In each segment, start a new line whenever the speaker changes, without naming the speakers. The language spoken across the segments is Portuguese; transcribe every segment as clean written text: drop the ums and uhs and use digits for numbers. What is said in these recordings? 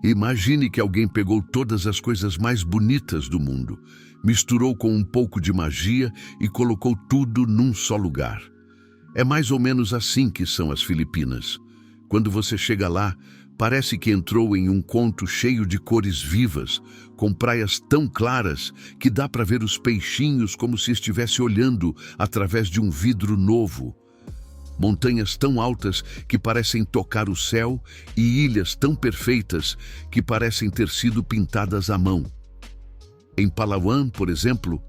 Imagine que alguém pegou todas as coisas mais bonitas do mundo, misturou com um pouco de magia e colocou tudo num só lugar. É mais ou menos assim que são as Filipinas. Quando você chega lá, parece que entrou em um conto cheio de cores vivas, com praias tão claras que dá para ver os peixinhos como se estivesse olhando através de um vidro novo. Montanhas tão altas que parecem tocar o céu e ilhas tão perfeitas que parecem ter sido pintadas à mão. Em Palawan, por exemplo,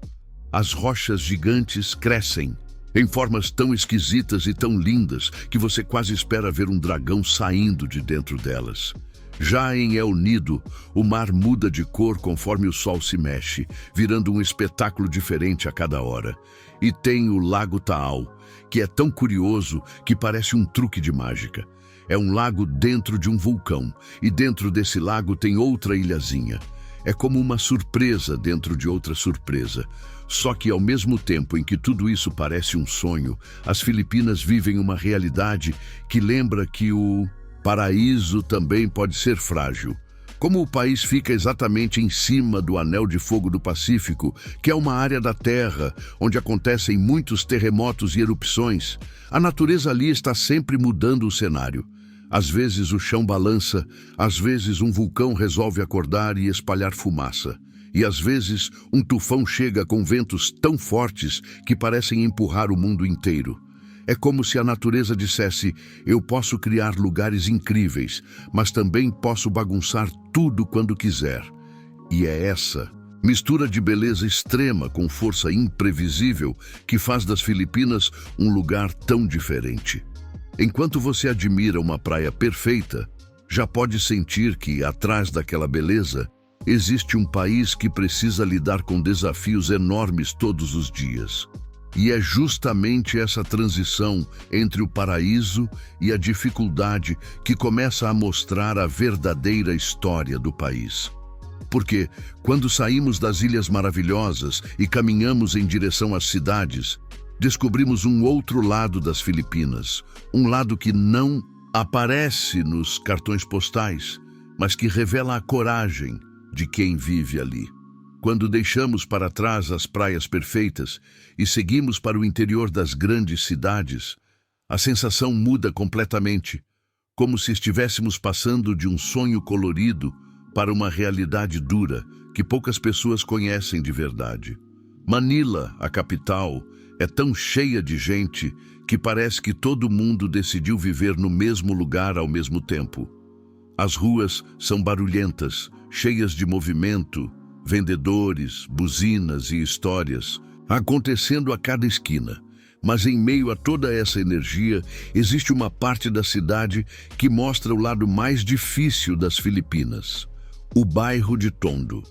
as rochas gigantes crescem em formas tão esquisitas e tão lindas que você quase espera ver um dragão saindo de dentro delas. Já em El Nido, o mar muda de cor conforme o sol se mexe, virando um espetáculo diferente a cada hora. E tem o Lago Taal, que é tão curioso que parece um truque de mágica. É um lago dentro de um vulcão, e dentro desse lago tem outra ilhazinha. É como uma surpresa dentro de outra surpresa. Só que ao mesmo tempo em que tudo isso parece um sonho, as Filipinas vivem uma realidade que lembra que o paraíso também pode ser frágil. Como o país fica exatamente em cima do Anel de Fogo do Pacífico, que é uma área da Terra onde acontecem muitos terremotos e erupções, a natureza ali está sempre mudando o cenário. Às vezes o chão balança, às vezes um vulcão resolve acordar e espalhar fumaça. E às vezes um tufão chega com ventos tão fortes que parecem empurrar o mundo inteiro. É como se a natureza dissesse: eu posso criar lugares incríveis, mas também posso bagunçar tudo quando quiser. E é essa mistura de beleza extrema com força imprevisível que faz das Filipinas um lugar tão diferente. Enquanto você admira uma praia perfeita, já pode sentir que, atrás daquela beleza, existe um país que precisa lidar com desafios enormes todos os dias. E é justamente essa transição entre o paraíso e a dificuldade que começa a mostrar a verdadeira história do país. Porque, quando saímos das Ilhas Maravilhosas e caminhamos em direção às cidades, descobrimos um outro lado das Filipinas, um lado que não aparece nos cartões postais, mas que revela a coragem de quem vive ali. Quando deixamos para trás as praias perfeitas e seguimos para o interior das grandes cidades, a sensação muda completamente, como se estivéssemos passando de um sonho colorido para uma realidade dura que poucas pessoas conhecem de verdade. Manila, a capital, é tão cheia de gente que parece que todo mundo decidiu viver no mesmo lugar ao mesmo tempo. As ruas são barulhentas, cheias de movimento, vendedores, buzinas e histórias, acontecendo a cada esquina. Mas em meio a toda essa energia, existe uma parte da cidade que mostra o lado mais difícil das Filipinas: o bairro de Tondo.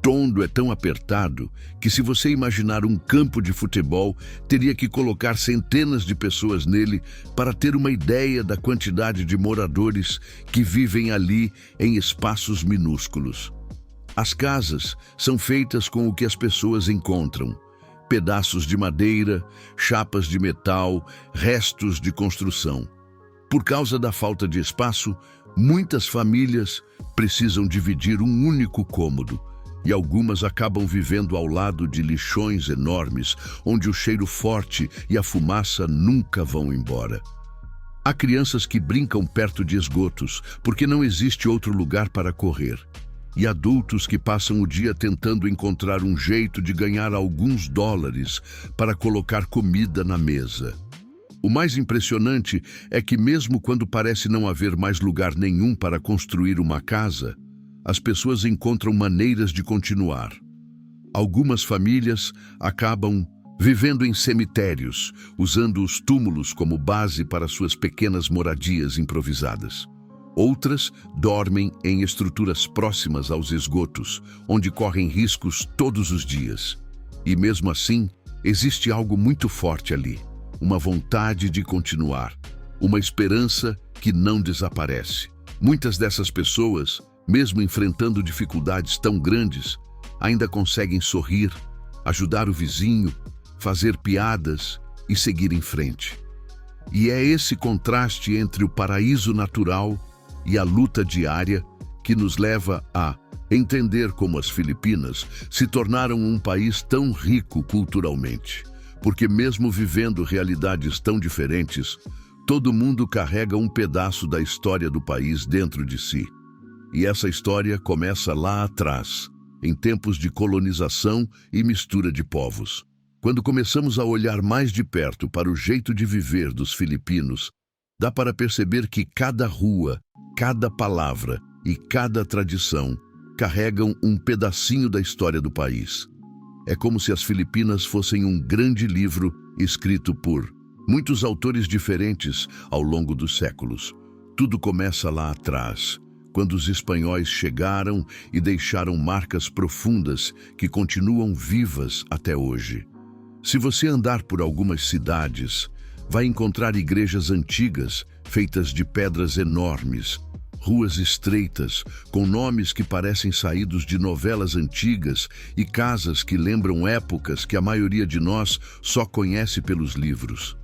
Tondo é tão apertado que, se você imaginar um campo de futebol, teria que colocar centenas de pessoas nele para ter uma ideia da quantidade de moradores que vivem ali em espaços minúsculos. As casas são feitas com o que as pessoas encontram: pedaços de madeira, chapas de metal, restos de construção. Por causa da falta de espaço, muitas famílias precisam dividir um único cômodo, e algumas acabam vivendo ao lado de lixões enormes, onde o cheiro forte e a fumaça nunca vão embora. Há crianças que brincam perto de esgotos, porque não existe outro lugar para correr. E adultos que passam o dia tentando encontrar um jeito de ganhar alguns dólares para colocar comida na mesa. O mais impressionante é que, mesmo quando parece não haver mais lugar nenhum para construir uma casa, as pessoas encontram maneiras de continuar. Algumas famílias acabam vivendo em cemitérios, usando os túmulos como base para suas pequenas moradias improvisadas. Outras dormem em estruturas próximas aos esgotos, onde correm riscos todos os dias. E mesmo assim, existe algo muito forte ali: uma vontade de continuar, uma esperança que não desaparece. Muitas dessas pessoas, mesmo enfrentando dificuldades tão grandes, ainda conseguem sorrir, ajudar o vizinho, fazer piadas e seguir em frente. E é esse contraste entre o paraíso natural e a luta diária que nos leva a entender como as Filipinas se tornaram um país tão rico culturalmente. Porque mesmo vivendo realidades tão diferentes, todo mundo carrega um pedaço da história do país dentro de si. E essa história começa lá atrás, em tempos de colonização e mistura de povos. Quando começamos a olhar mais de perto para o jeito de viver dos filipinos, dá para perceber que cada rua, cada palavra e cada tradição carregam um pedacinho da história do país. É como se as Filipinas fossem um grande livro escrito por muitos autores diferentes ao longo dos séculos. Tudo começa lá atrás, quando os espanhóis chegaram e deixaram marcas profundas que continuam vivas até hoje. Se você andar por algumas cidades, vai encontrar igrejas antigas, feitas de pedras enormes, ruas estreitas, com nomes que parecem saídos de novelas antigas e casas que lembram épocas que a maioria de nós só conhece pelos livros.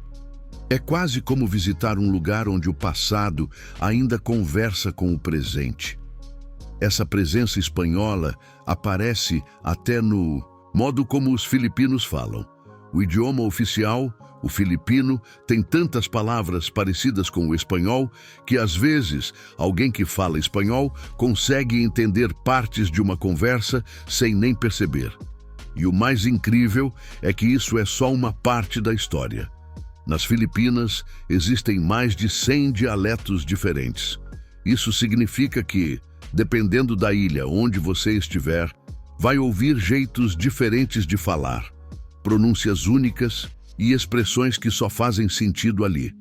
É quase como visitar um lugar onde o passado ainda conversa com o presente. Essa presença espanhola aparece até no modo como os filipinos falam. O idioma oficial, o filipino, tem tantas palavras parecidas com o espanhol que, às vezes, alguém que fala espanhol consegue entender partes de uma conversa sem nem perceber. E o mais incrível é que isso é só uma parte da história. Nas Filipinas, existem mais de 100 dialetos diferentes. Isso significa que, dependendo da ilha onde você estiver, vai ouvir jeitos diferentes de falar, pronúncias únicas e expressões que só fazem sentido ali.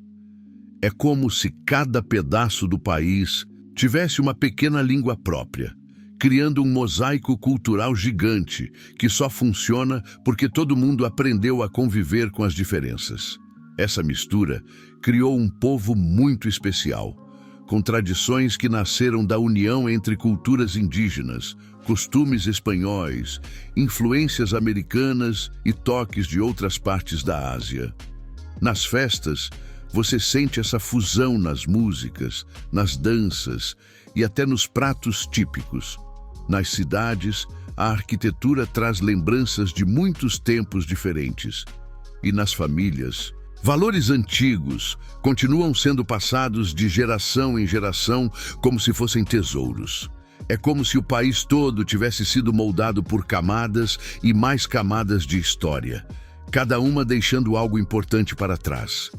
É como se cada pedaço do país tivesse uma pequena língua própria, criando um mosaico cultural gigante que só funciona porque todo mundo aprendeu a conviver com as diferenças. Essa mistura criou um povo muito especial, com tradições que nasceram da união entre culturas indígenas, costumes espanhóis, influências americanas e toques de outras partes da Ásia. Nas festas, você sente essa fusão nas músicas, nas danças e até nos pratos típicos. Nas cidades, a arquitetura traz lembranças de muitos tempos diferentes. E nas famílias, valores antigos continuam sendo passados de geração em geração como se fossem tesouros. É como se o país todo tivesse sido moldado por camadas e mais camadas de história, cada uma deixando algo importante para trás.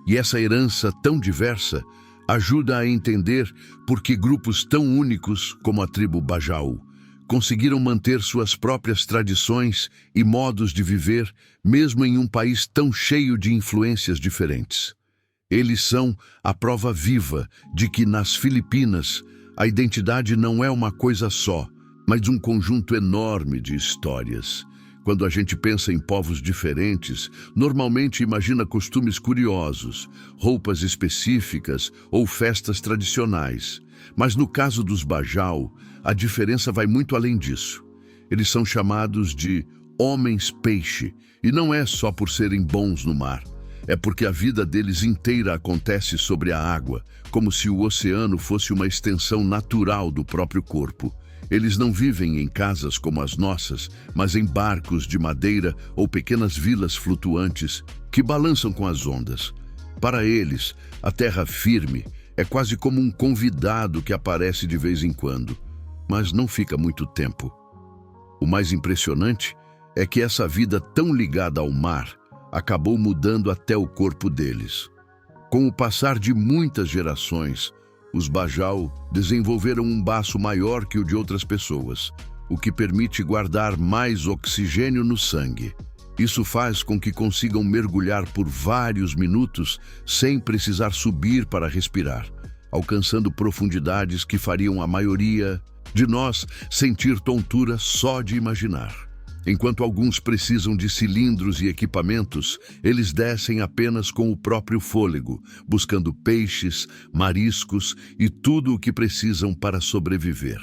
E essa herança tão diversa ajuda a entender por que grupos tão únicos como a tribo Bajau conseguiram manter suas próprias tradições e modos de viver, mesmo em um país tão cheio de influências diferentes. Eles são a prova viva de que nas Filipinas a identidade não é uma coisa só, mas um conjunto enorme de histórias. Quando a gente pensa em povos diferentes, normalmente imagina costumes curiosos, roupas específicas ou festas tradicionais. Mas no caso dos Bajau, a diferença vai muito além disso. Eles são chamados de homens-peixe, e não é só por serem bons no mar. É porque a vida deles inteira acontece sobre a água, como se o oceano fosse uma extensão natural do próprio corpo. Eles não vivem em casas como as nossas, mas em barcos de madeira ou pequenas vilas flutuantes que balançam com as ondas. Para eles, a terra firme é quase como um convidado que aparece de vez em quando, mas não fica muito tempo. O mais impressionante é que essa vida tão ligada ao mar acabou mudando até o corpo deles. Com o passar de muitas gerações, os Bajau desenvolveram um baço maior que o de outras pessoas, o que permite guardar mais oxigênio no sangue. Isso faz com que consigam mergulhar por vários minutos sem precisar subir para respirar, alcançando profundidades que fariam a maioria de nós sentir tontura só de imaginar. Enquanto alguns precisam de cilindros e equipamentos, eles descem apenas com o próprio fôlego, buscando peixes, mariscos e tudo o que precisam para sobreviver.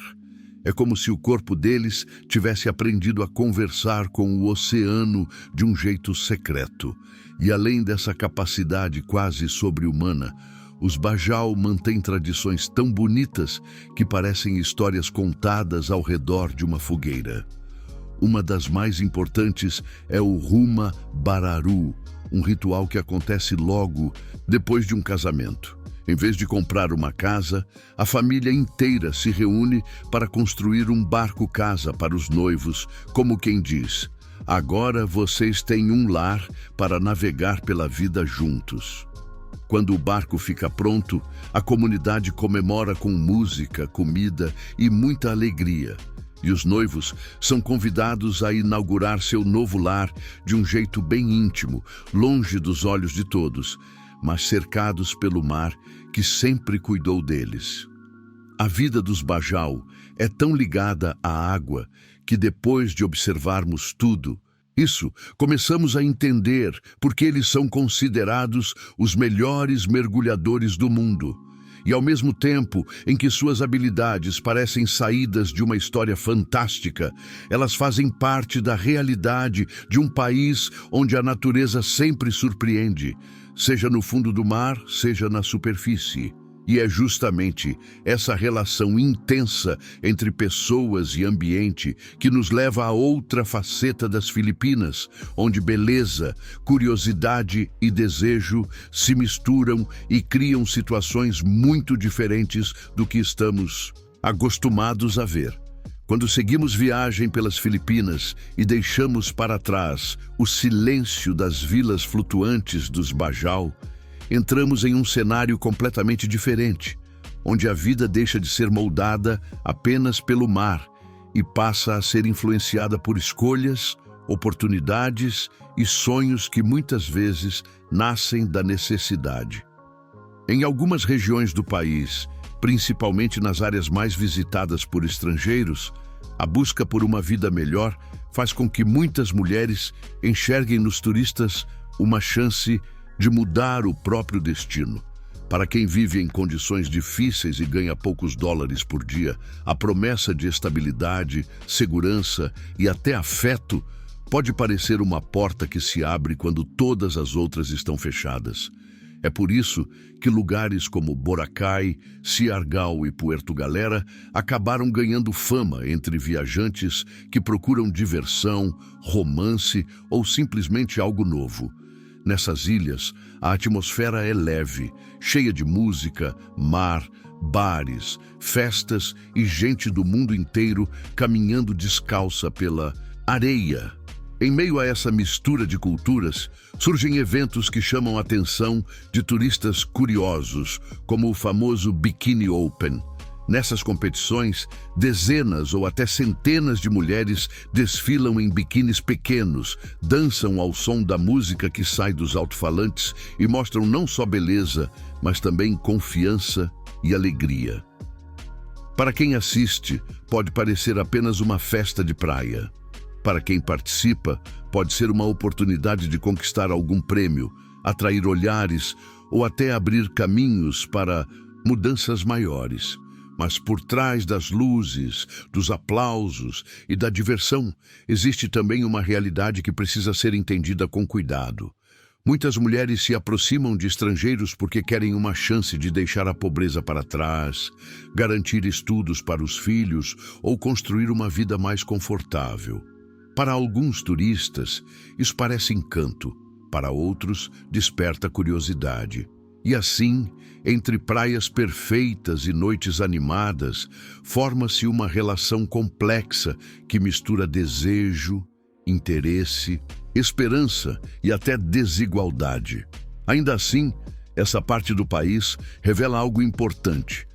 É como se o corpo deles tivesse aprendido a conversar com o oceano de um jeito secreto. E além dessa capacidade quase sobre-humana, Os Bajau mantêm tradições tão bonitas que parecem histórias contadas ao redor de uma fogueira. Uma das mais importantes é o Ruma Bararu, um ritual que acontece logo depois de um casamento. Em vez de comprar uma casa, a família inteira se reúne para construir um barco-casa para os noivos, como quem diz: agora vocês têm um lar para navegar pela vida juntos. Quando o barco fica pronto, a comunidade comemora com música, comida e muita alegria. E os noivos são convidados a inaugurar seu novo lar de um jeito bem íntimo, longe dos olhos de todos, mas cercados pelo mar que sempre cuidou deles. A vida dos Bajau é tão ligada à água que depois de observarmos tudo, começamos a entender por que eles são considerados os melhores mergulhadores do mundo. E ao mesmo tempo em que suas habilidades parecem saídas de uma história fantástica, elas fazem parte da realidade de um país onde a natureza sempre surpreende, seja no fundo do mar, seja na superfície. E é justamente essa relação intensa entre pessoas e ambiente que nos leva a outra faceta das Filipinas, onde beleza, curiosidade e desejo se misturam e criam situações muito diferentes do que estamos acostumados a ver. Quando seguimos viagem pelas Filipinas e deixamos para trás o silêncio das vilas flutuantes dos Bajau, entramos em um cenário completamente diferente, onde a vida deixa de ser moldada apenas pelo mar e passa a ser influenciada por escolhas, oportunidades e sonhos que muitas vezes nascem da necessidade. Em algumas regiões do país, principalmente nas áreas mais visitadas por estrangeiros, a busca por uma vida melhor faz com que muitas mulheres enxerguem nos turistas uma chance de mudar o próprio destino. Para quem vive em condições difíceis e ganha poucos dólares por dia, a promessa de estabilidade, segurança e até afeto pode parecer uma porta que se abre quando todas as outras estão fechadas. É por isso que lugares como Boracay, Siargao e Puerto Galera acabaram ganhando fama entre viajantes que procuram diversão, romance ou simplesmente algo novo. Nessas ilhas, a atmosfera é leve, cheia de música, mar, bares, festas e gente do mundo inteiro caminhando descalça pela areia. Em meio a essa mistura de culturas, surgem eventos que chamam a atenção de turistas curiosos, como o famoso Bikini Open. Nessas competições, dezenas ou até centenas de mulheres desfilam em biquínis pequenos, dançam ao som da música que sai dos alto-falantes e mostram não só beleza, mas também confiança e alegria. Para quem assiste, pode parecer apenas uma festa de praia. Para quem participa, pode ser uma oportunidade de conquistar algum prêmio, atrair olhares ou até abrir caminhos para mudanças maiores. Mas por trás das luzes, dos aplausos e da diversão, existe também uma realidade que precisa ser entendida com cuidado. Muitas mulheres se aproximam de estrangeiros porque querem uma chance de deixar a pobreza para trás, garantir estudos para os filhos ou construir uma vida mais confortável. Para alguns turistas, isso parece encanto, para outros, desperta curiosidade. E assim, entre praias perfeitas e noites animadas, forma-se uma relação complexa que mistura desejo, interesse, esperança e até desigualdade. Ainda assim, essa parte do país revela algo importante.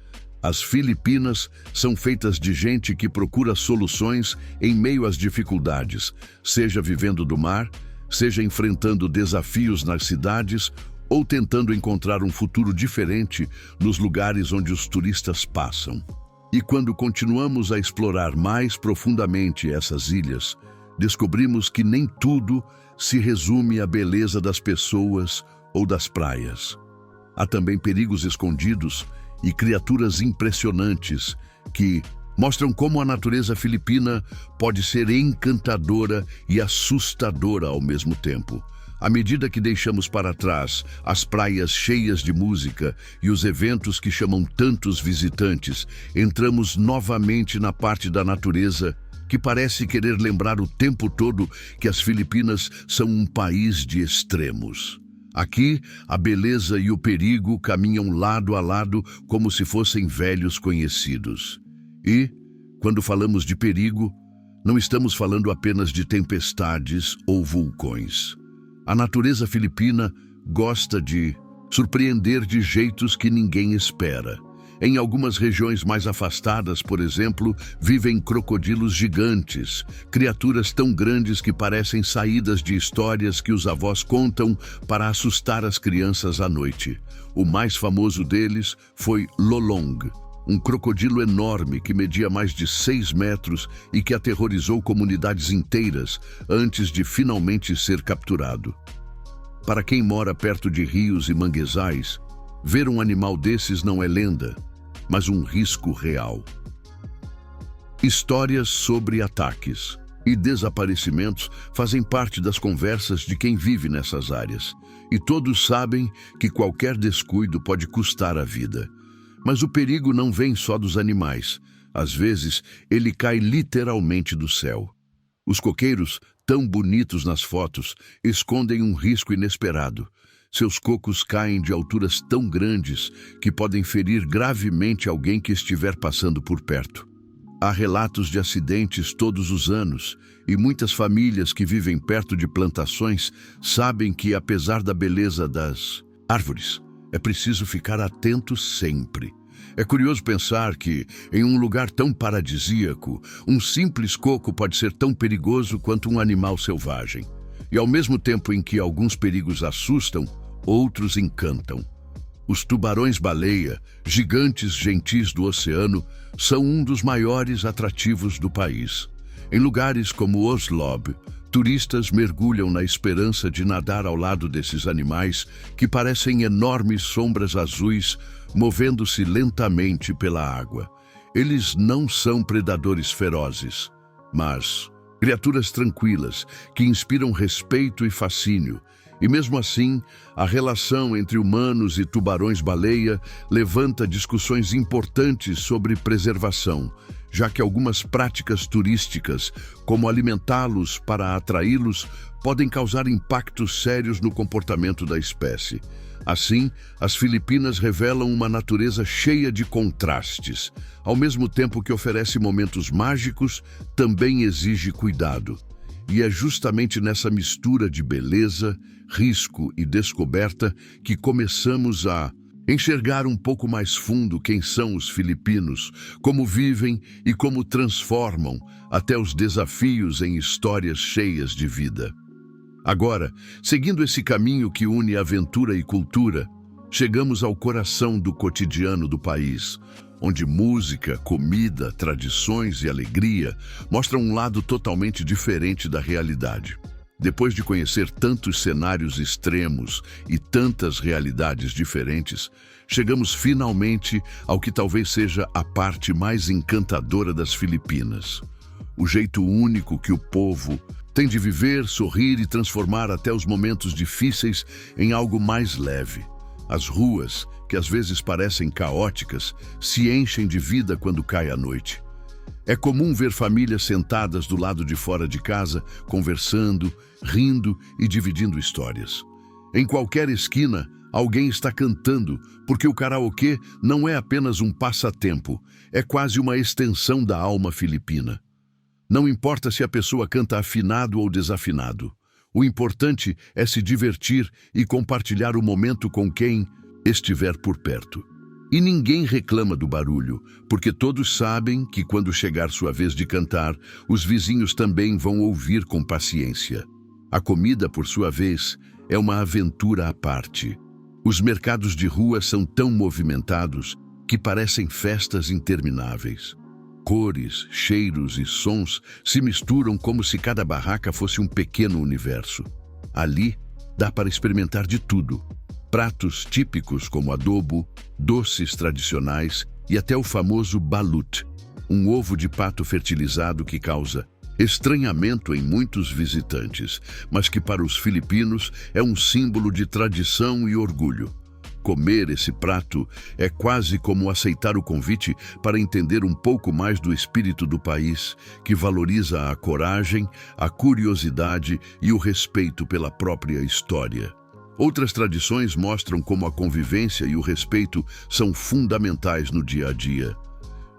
As Filipinas são feitas de gente que procura soluções em meio às dificuldades, seja vivendo do mar, seja enfrentando desafios nas cidades ou tentando encontrar um futuro diferente nos lugares onde os turistas passam. E quando continuamos a explorar mais profundamente essas ilhas, descobrimos que nem tudo se resume à beleza das pessoas ou das praias. Há também perigos escondidos e criaturas impressionantes que mostram como a natureza filipina pode ser encantadora e assustadora ao mesmo tempo. À medida que deixamos para trás as praias cheias de música e os eventos que chamam tantos visitantes, entramos novamente na parte da natureza que parece querer lembrar o tempo todo que as Filipinas são um país de extremos. Aqui, a beleza e o perigo caminham lado a lado como se fossem velhos conhecidos. E, quando falamos de perigo, não estamos falando apenas de tempestades ou vulcões. A natureza filipina gosta de surpreender de jeitos que ninguém espera. Em algumas regiões mais afastadas, por exemplo, vivem crocodilos gigantes, criaturas tão grandes que parecem saídas de histórias que os avós contam para assustar as crianças à noite. O mais famoso deles foi Lolong, um crocodilo enorme que media mais de 6 metros e que aterrorizou comunidades inteiras antes de finalmente ser capturado. Para quem mora perto de rios e manguezais, ver um animal desses não é lenda, mas um risco real. Histórias sobre ataques e desaparecimentos fazem parte das conversas de quem vive nessas áreas, e todos sabem que qualquer descuido pode custar a vida. Mas o perigo não vem só dos animais. Às vezes, ele cai literalmente do céu. Os coqueiros, tão bonitos nas fotos, escondem um risco inesperado. Seus cocos caem de alturas tão grandes que podem ferir gravemente alguém que estiver passando por perto. Há relatos de acidentes todos os anos, e muitas famílias que vivem perto de plantações sabem que, apesar da beleza das árvores, é preciso ficar atento sempre. É curioso pensar que, em um lugar tão paradisíaco, um simples coco pode ser tão perigoso quanto um animal selvagem. E ao mesmo tempo em que alguns perigos assustam, outros encantam. Os tubarões-baleia, gigantes gentis do oceano, são um dos maiores atrativos do país. Em lugares como Oslob, turistas mergulham na esperança de nadar ao lado desses animais que parecem enormes sombras azuis movendo-se lentamente pela água. Eles não são predadores ferozes, mas criaturas tranquilas que inspiram respeito e fascínio. E mesmo assim, a relação entre humanos e tubarões-baleia levanta discussões importantes sobre preservação, já que algumas práticas turísticas, como alimentá-los para atraí-los, podem causar impactos sérios no comportamento da espécie. Assim, as Filipinas revelam uma natureza cheia de contrastes. Ao mesmo tempo que oferece momentos mágicos, também exige cuidado. E é justamente nessa mistura de beleza, risco e descoberta que começamos a enxergar um pouco mais fundo quem são os filipinos, como vivem e como transformam até os desafios em histórias cheias de vida. Agora, seguindo esse caminho que une aventura e cultura, chegamos ao coração do cotidiano do país, onde música, comida, tradições e alegria mostram um lado totalmente diferente da realidade. Depois de conhecer tantos cenários extremos e tantas realidades diferentes, chegamos finalmente ao que talvez seja a parte mais encantadora das Filipinas. O jeito único que o povo tem de viver, sorrir e transformar até os momentos difíceis em algo mais leve. As ruas, que às vezes parecem caóticas, se enchem de vida quando cai a noite. É comum ver famílias sentadas do lado de fora de casa, conversando, rindo e dividindo histórias. Em qualquer esquina, alguém está cantando, porque o karaokê não é apenas um passatempo, é quase uma extensão da alma filipina. Não importa se a pessoa canta afinado ou desafinado. O importante é se divertir e compartilhar o momento com quem estiver por perto. E ninguém reclama do barulho, porque todos sabem que quando chegar sua vez de cantar, os vizinhos também vão ouvir com paciência. A comida, por sua vez, é uma aventura à parte. Os mercados de rua são tão movimentados que parecem festas intermináveis. Cores, cheiros e sons se misturam como se cada barraca fosse um pequeno universo. Ali, dá para experimentar de tudo. Pratos típicos como adobo, doces tradicionais e até o famoso balut, um ovo de pato fertilizado que causa estranhamento em muitos visitantes, mas que para os filipinos é um símbolo de tradição e orgulho. Comer esse prato é quase como aceitar o convite para entender um pouco mais do espírito do país, que valoriza a coragem, a curiosidade e o respeito pela própria história. Outras tradições mostram como a convivência e o respeito são fundamentais no dia a dia.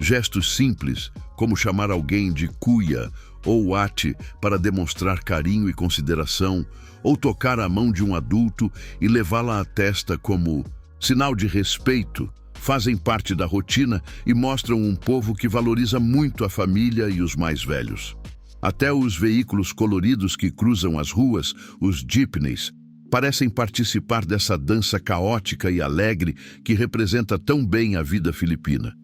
Gestos simples, como chamar alguém de cuya ou ate para demonstrar carinho e consideração, ou tocar a mão de um adulto e levá-la à testa como sinal de respeito, fazem parte da rotina e mostram um povo que valoriza muito a família e os mais velhos. Até os veículos coloridos que cruzam as ruas, os jeepneys, parecem participar dessa dança caótica e alegre que representa tão bem a vida filipina.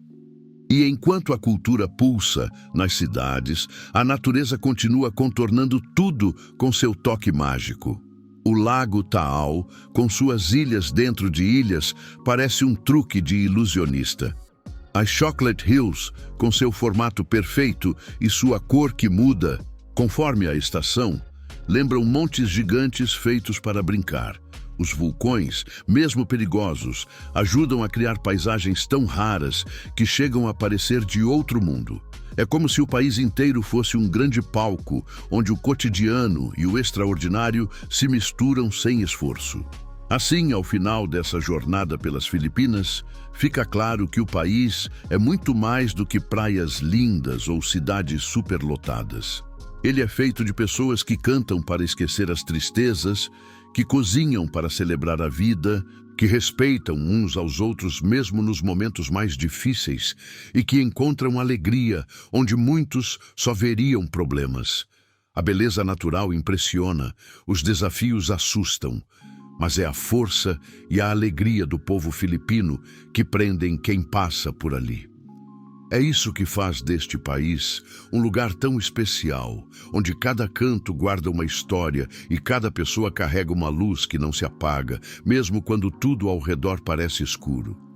E enquanto a cultura pulsa nas cidades, a natureza continua contornando tudo com seu toque mágico. O Lago Taal, com suas ilhas dentro de ilhas, parece um truque de ilusionista. As Chocolate Hills, com seu formato perfeito e sua cor que muda, conforme a estação, lembram montes gigantes feitos para brincar. Os vulcões, mesmo perigosos, ajudam a criar paisagens tão raras que chegam a parecer de outro mundo. É como se o país inteiro fosse um grande palco, onde o cotidiano e o extraordinário se misturam sem esforço. Assim, ao final dessa jornada pelas Filipinas, fica claro que o país é muito mais do que praias lindas ou cidades superlotadas. Ele é feito de pessoas que cantam para esquecer as tristezas, que cozinham para celebrar a vida, que respeitam uns aos outros mesmo nos momentos mais difíceis e que encontram alegria onde muitos só veriam problemas. A beleza natural impressiona, os desafios assustam, mas é a força e a alegria do povo filipino que prendem quem passa por ali. É isso que faz deste país um lugar tão especial, onde cada canto guarda uma história e cada pessoa carrega uma luz que não se apaga, mesmo quando tudo ao redor parece escuro.